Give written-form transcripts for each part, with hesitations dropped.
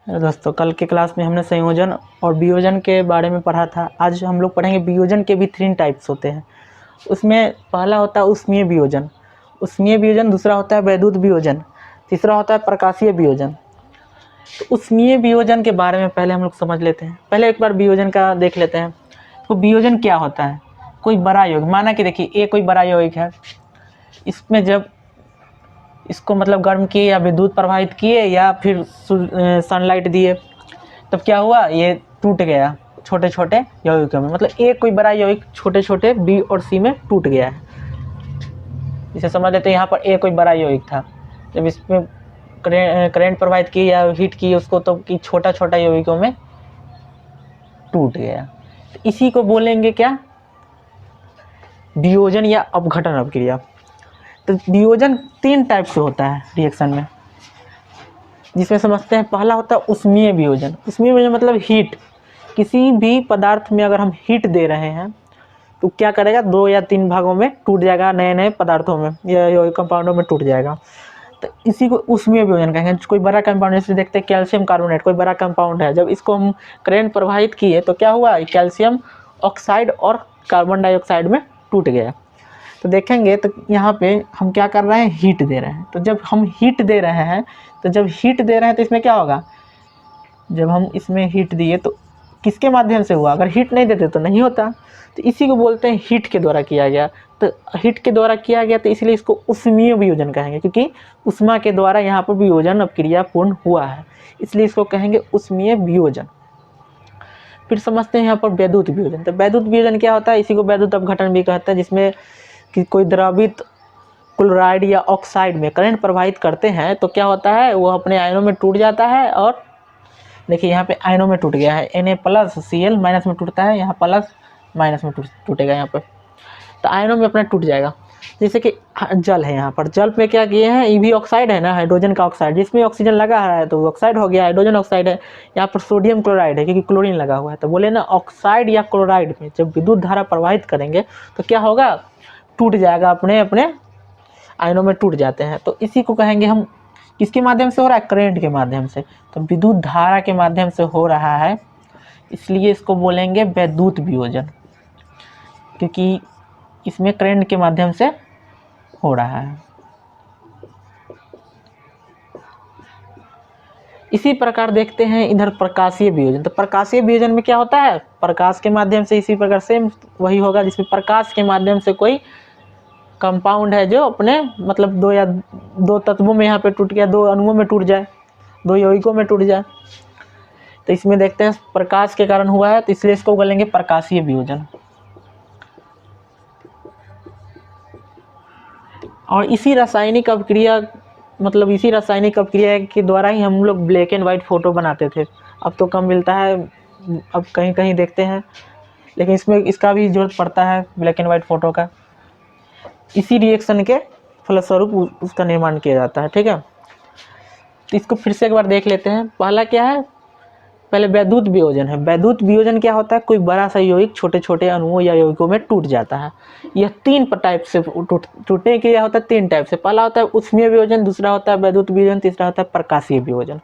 दोस्तों, कल के क्लास में हमने संयोजन और वियोजन के बारे में पढ़ा था। आज हम लोग पढ़ेंगे वियोजन के भी 3 टाइप्स होते हैं। उसमें पहला होता है ऊष्मीय वियोजन, दूसरा होता है वैद्युत वियोजन, तीसरा होता है प्रकाशीय वियोजन। तो ऊष्मीय वियोजन के बारे में पहले हम लोग समझ लेते हैं। पहले एक बार वियोजन का देख लेते हैं। तो वियोजन क्या होता है? कोई बड़ा यौगिक, माना कि देखिए ए कोई बड़ा यौगिक है, इसमें जब इसको मतलब गर्म किए या विद्युत प्रवाहित किए या फिर सनलाइट दिए, तब क्या हुआ, ये टूट गया छोटे छोटे यौगिकों में। मतलब एक कोई बड़ा यौगिक छोटे छोटे बी और सी में टूट गया है। इसे समझ लेते हैं। यहाँ पर ए कोई बड़ा यौगिक था, जब इसमें करंट प्रवाहित की या हीट की उसको, तो कि छोटा छोटा यौगिकों में टूट गया। तो इसी को बोलेंगे क्या, वियोजन या अपघटन अभिक्रिया। तो वियोजन 3 टाइप से होता है रिएक्शन में, जिसमें समझते हैं। पहला होता है ऊष्मीय वियोजन। ऊष्मीय वियोजन मतलब हीट। किसी भी पदार्थ में अगर हम हीट दे रहे हैं तो क्या करेगा, 2 या 3 भागों में टूट जाएगा, नए नए पदार्थों में या कंपाउंडों में टूट जाएगा। तो इसी को ऊष्मीय वियोजन कहेंगे। कोई बड़ा कंपाउंड, जैसे देखते हैं कैल्शियम कार्बोनेट, कोई बड़ा कंपाउंड है, जब इसको हम करंट प्रवाहित किए तो क्या हुआ, कैल्शियम ऑक्साइड और कार्बन डाइऑक्साइड में टूट गया। तो देखेंगे तो यहाँ पे हम क्या कर रहे हैं, हीट दे रहे हैं। तो जब हम हीट दे रहे हैं तो इसमें क्या होगा, जब हम इसमें हीट दिए तो किसके माध्यम से हुआ, अगर हीट नहीं देते तो नहीं होता। तो इसी को बोलते हैं हीट के द्वारा किया गया। तो हीट के द्वारा किया गया तो इसलिए इसको ऊष्मीय वियोजन कहेंगे, क्योंकि ऊष्मा के द्वारा यहाँ पर वियोजन अभिक्रिया पूर्ण हुआ है, इसलिए इसको कहेंगे ऊष्मीय वियोजन। फिर समझते हैं यहाँ पर वैद्युत वियोजन। तो वैद्युत वियोजन क्या होता है, इसी को वैद्युत अपघटन भी कहते हैं, जिसमें कि कोई द्रवित क्लोराइड या ऑक्साइड में करंट प्रवाहित करते हैं तो क्या होता है, वो अपने आयनों में टूट जाता है। और देखिए यहाँ पे आयनों में टूट गया है, Na+Cl- में टूटता है, यहाँ प्लस माइनस में टूटेगा यहाँ पे, तो आयनों में अपना टूट जाएगा। जैसे कि जल है, यहाँ पर जल में क्या किए हैं, ये भी ऑक्साइड है ना, हाइड्रोजन का ऑक्साइड, जिसमें ऑक्सीजन लगा है तो वो ऑक्साइड हो गया, हाइड्रोजन ऑक्साइड है। यहाँ पर सोडियम क्लोराइड है, क्योंकि क्लोरीन लगा हुआ है। तो बोले ना, ऑक्साइड या क्लोराइड में जब विद्युत धारा प्रवाहित करेंगे तो क्या होगा, टूट जाएगा, अपने अपने आयनों में टूट जाते हैं। तो इसी को कहेंगे हम, किसके माध्यम से हो रहा है, करंट के माध्यम से। तो विद्युत धारा के माध्यम से हो रहा है, इसलिए इसको बोलेंगे वैद्युत वियोजन, क्योंकि इसमें करंट के माध्यम से हो रहा है। इसी प्रकार देखते हैं इधर प्रकाशीय वियोजन। तो प्रकाशीय वियोजन में क्या होता है, प्रकाश के माध्यम से, इसी प्रकार सेम वही होगा, जिसमें प्रकाश के माध्यम से कोई कंपाउंड है जो अपने मतलब 2 तत्वों में यहाँ पे टूट गया, 2 अणुओं में टूट जाए, 2 यौगिकों में टूट जाए। तो इसमें देखते हैं प्रकाश के कारण हुआ है, तो इसलिए इसको बोलेंगे प्रकाशीय वियोजन। और इसी रासायनिक अभिक्रिया के द्वारा ही हम लोग ब्लैक एंड वाइट फ़ोटो बनाते थे। अब तो कम मिलता है, अब कहीं कहीं देखते हैं, लेकिन इसमें इसका भी ज़रूरत पड़ता है, ब्लैक एंड वाइट फ़ोटो का। इसी रिएक्शन के फलस्वरूप उसका निर्माण किया जाता है। ठीक है, तो इसको फिर से एक बार देख लेते हैं। पहला क्या है, पहले वैद्युत वियोजन है। वैद्युत वियोजन क्या होता है, कोई बड़ा सा यौगिक छोटे छोटे अणुओं या यौगिकों में टूट जाता है। यह 3 टाइप से टूटने के लिए होता है, 3 टाइप से। पहला होता है ऊष्मीय वियोजन, दूसरा होता है वैद्युत वियोजन, तीसरा होता है प्रकाशीय वियोजन।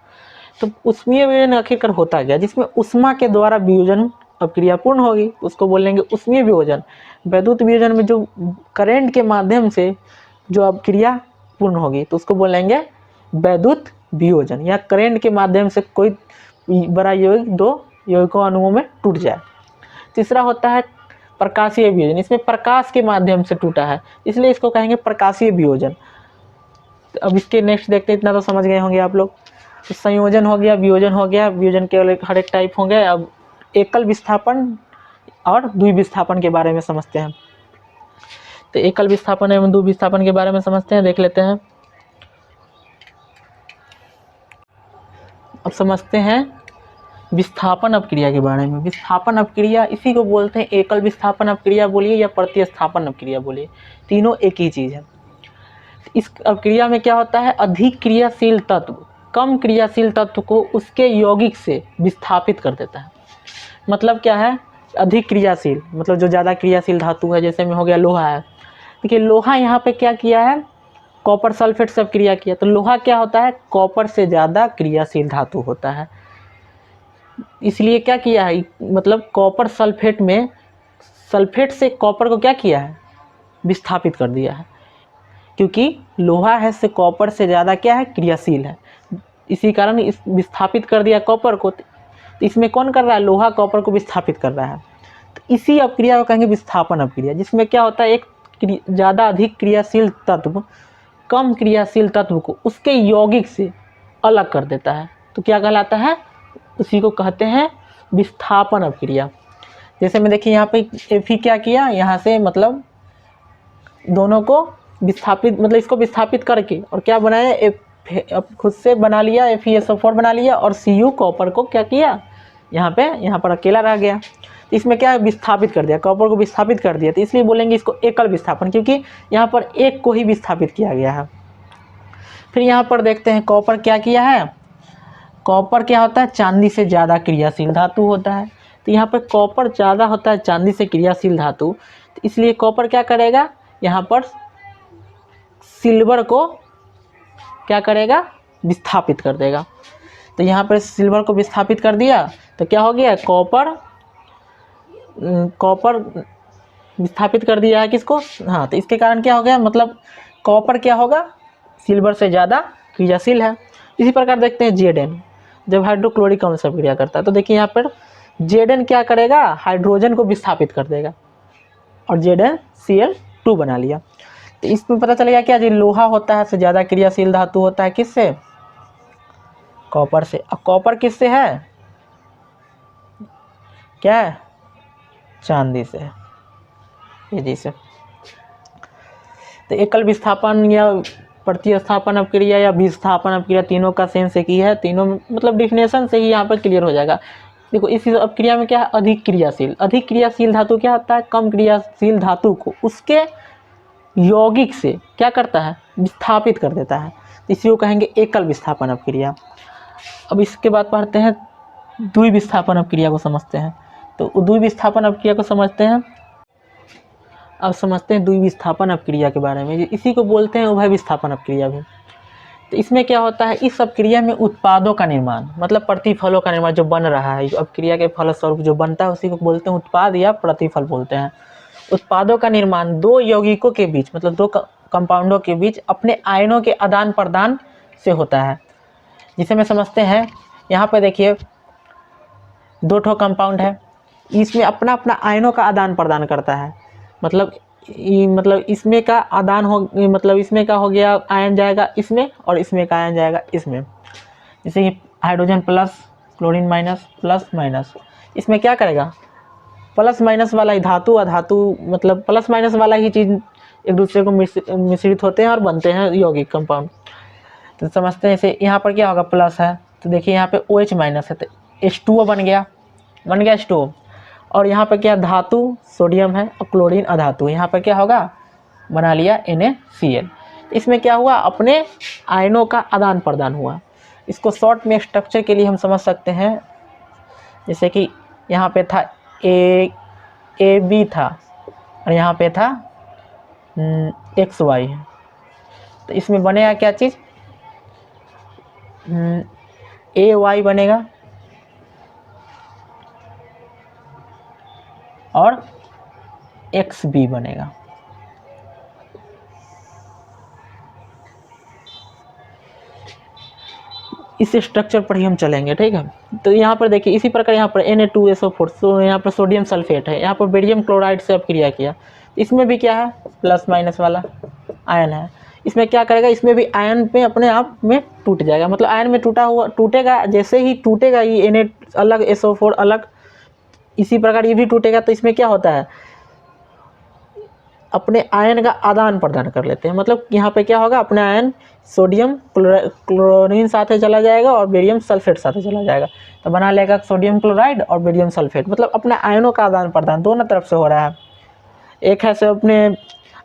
तो ऊष्मीय वियोजन आखिरकार होता गया, जिसमें ऊष्मा के द्वारा वियोजन अभिक्रिया पूर्ण होगी, उसको बोलेंगे ऊष्मीय वियोजन। वैद्युत वियोजन में जो करंट के माध्यम से जो अभिक्रिया पूर्ण होगी तो उसको बोलेंगे वैद्युत वियोजन, या करंट के माध्यम से कोई बड़ा यौगिक 2 यौगिकों अणुओं में टूट जाए। तीसरा होता है प्रकाशीय वियोजन, इसमें प्रकाश के माध्यम से टूटा है, इसलिए इसको कहेंगे प्रकाशीय वियोजन। तो अब इसके नेक्स्ट देखते हैं, इतना तो समझ गए होंगे आप लोग। तो संयोजन हो गया, वियोजन हो गया, वियोजन के हर एक टाइप होंगे। अब एकल विस्थापन और द्विविस्थापन के बारे में समझते हैं। तो एकल विस्थापन एवं द्विविस्थापन के बारे में समझते हैं, देख लेते हैं। अब समझते हैं विस्थापन अभिक्रिया के बारे में। विस्थापन अभिक्रिया, इसी को बोलते हैं एकल विस्थापन अभिक्रिया बोलिए या प्रतिस्थापन अभिक्रिया बोलिए, तीनों एक ही चीज़ है। इस अभिक्रिया में क्या होता है, अधिक क्रियाशील तत्व कम क्रियाशील तत्व को उसके यौगिक से विस्थापित कर देता है। मतलब क्या है, अधिक क्रियाशील मतलब जो ज़्यादा क्रियाशील धातु है, जैसे में हो गया लोहा है। देखिए लोहा यहाँ पे क्या किया है, कॉपर सल्फेट से क्रिया किया, तो लोहा क्या होता है, कॉपर से ज़्यादा क्रियाशील धातु होता है। इसलिए क्या किया है, मतलब कॉपर सल्फेट में, सल्फेट से कॉपर को क्या किया है, विस्थापित कर दिया है, क्योंकि लोहा है से कॉपर से ज़्यादा क्या है, क्रियाशील है। इसी कारण इस विस्थापित कर दिया कॉपर को। तो इसमें कौन कर रहा है, लोहा कॉपर को विस्थापित कर रहा है। तो इसी अपक्रिया को कहेंगे विस्थापन अपक्रिया, जिसमें क्या होता है, एक ज़्यादा अधिक क्रियाशील तत्व कम क्रियाशील तत्व को उसके यौगिक से अलग कर देता है। तो क्या कहलाता है, उसी को कहते हैं विस्थापन अपक्रिया। जैसे में देखिए यहाँ पे Fe क्या किया, यहाँ से मतलब दोनों को विस्थापित, मतलब इसको विस्थापित करके और क्या बनाया, खुद से बना लिया, FeSO4 बना लिया, और Cu कॉपर को क्या किया, यहाँ पर अकेला रह गया। इसमें क्या है, विस्थापित कर दिया, कॉपर को विस्थापित कर दिया। तो इसलिए बोलेंगे इसको एकल विस्थापन, क्योंकि यहाँ पर एक को ही विस्थापित किया गया है। फिर यहाँ पर देखते हैं कॉपर क्या किया है, कॉपर क्या होता है, चांदी से ज़्यादा क्रियाशील धातु होता है। तो यहाँ पर कॉपर ज़्यादा होता है चांदी से क्रियाशील धातु, तो इसलिए कॉपर क्या करेगा, यहाँ पर सिल्वर को क्या करेगा, विस्थापित कर देगा। तो यहाँ पर सिल्वर को विस्थापित कर दिया, तो क्या हो गया, कॉपर विस्थापित कर दिया है किसको, हाँ। तो इसके कारण क्या हो गया, मतलब कॉपर क्या होगा, सिल्वर से ज़्यादा क्रियाशील है। इसी प्रकार देखते हैं Zn, जब हाइड्रोक्लोरिक अम्ल से क्रिया करता है, तो देखिए यहाँ पर Zn क्या करेगा, हाइड्रोजन को विस्थापित कर देगा और ZnCl2 बना लिया। तो इसमें पता चलेगा क्या, जो लोहा होता है से ज़्यादा क्रियाशील धातु होता है किससे, कॉपर से। अब कॉपर किससे है, क्या है, चांदी से, ये जी से। तो एकल विस्थापन या प्रतिस्थापन अपक्रिया या विस्थापन अपक्रिया, तीनों का सेंस एक ही है, तीनों मतलब डिफिनेशन से ही यहाँ पर क्लियर हो जाएगा। देखो इस अपक्रिया में क्या है, अधिक क्रियाशील धातु क्या होता है, कम क्रियाशील धातु को उसके यौगिक से क्या करता है, विस्थापित कर देता है। इसी को कहेंगे एकल विस्थापन अपक्रिया। अब इसके बाद पढ़ते हैं द्विविस्थापन अपक्रिया को समझते हैं। तो द्विविस्थापन अपक्रिया को समझते हैं, अब समझते हैं द्विविस्थापन अपक्रिया के बारे में। इसी को बोलते हैं उभय विस्थापन अपक्रिया भी। तो इसमें क्या होता है, इस अपक्रिया में उत्पादों का निर्माण, मतलब प्रतिफलों का निर्माण जो बन रहा है, अपक्रिया के फलस्वरूप जो बनता है उसी को बोलते हैं उत्पाद या प्रतिफल बोलते हैं। उत्पादों का निर्माण दो यौगिकों के बीच, मतलब दो कंपाउंडों के बीच अपने आयनों के आदान प्रदान से होता है। जिसे मैं समझते हैं, यहाँ पर देखिए दो ठो कंपाउंड है, इसमें अपना अपना आयनों का आदान प्रदान करता है। मतलब इसमें का आदान हो, मतलब इसमें का हो गया, आयन जाएगा इसमें और इसमें का आयन जाएगा इसमें। जैसे कि hydrogen plus, chlorine minus, plus minus, इसमें क्या करेगा, प्लस माइनस वाला ही धातु अधातु, मतलब प्लस माइनस वाला ही चीज़ एक दूसरे को मिश्रित होते हैं और बनते हैं यौगिक कंपाउंड। तो समझते हैं, जैसे यहाँ पर क्या होगा, प्लस है तो देखिए यहाँ पे OH माइनस है तो H2O बन गया H2O। और यहाँ पर क्या धातु सोडियम है और क्लोरीन अधातु, यहाँ पर क्या होगा, बना लिया NaCl। इसमें क्या हुआ, अपने आयनों का आदान प्रदान हुआ। इसको शॉर्ट में स्ट्रक्चर के लिए हम समझ सकते हैं, जैसे कि यहाँ पे था AB था और यहाँ पे था XY। तो इसमें बनेगा क्या चीज़, AY बनेगा और XB बनेगा। इस स्ट्रक्चर पर ही हम चलेंगे, ठीक है। तो यहाँ पर देखिए इसी प्रकार यहाँ पर Na2SO4, तो यहाँ पर सोडियम सल्फेट है, यहाँ पर बेरियम क्लोराइड से अपक्रिया किया। इसमें भी क्या है, प्लस माइनस वाला आयन है। इसमें क्या करेगा, इसमें भी आयन पे अपने आप में टूट जाएगा, मतलब आयन में टूटेगा, जैसे ही टूटेगा ये Na अलग SO4 अलग, इसी प्रकार ये भी टूटेगा। तो इसमें क्या होता है, अपने आयन का आदान प्रदान कर लेते हैं। मतलब यहाँ पे क्या होगा, अपने आयन सोडियम क्लोरीन साथ चला जाएगा और बेरियम सल्फेट साथ चला जाएगा, तो बना लेगा सोडियम क्लोराइड और बेरियम सल्फेट। मतलब अपने आयनों का आदान प्रदान दोनों तरफ से हो रहा है, एक है से अपने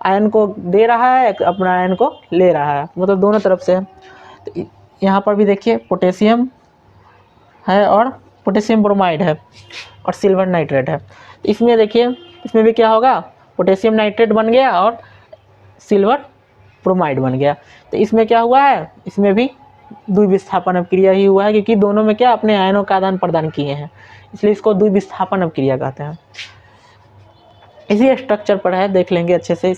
आयन को दे रहा है, एक अपना आयन को ले रहा है, मतलब दोनों तरफ से। तो यहाँ पर भी देखिए पोटेशियम है और पोटेशियम ब्रोमाइड है और सिल्वर नाइट्रेट है। इसमें देखिए इसमें भी क्या होगा, पोटेशियम नाइट्रेट बन गया और सिल्वर ब्रोमाइड बन गया। तो इसमें क्या हुआ है, इसमें भी द्विविस्थापन अपक्रिया ही हुआ है, क्योंकि दोनों में क्या अपने आयनों का आदान प्रदान किए हैं, इसलिए इसको द्विविस्थापन अपक्रिया कहते हैं। इसी स्ट्रक्चर पर है, देख लेंगे अच्छे से।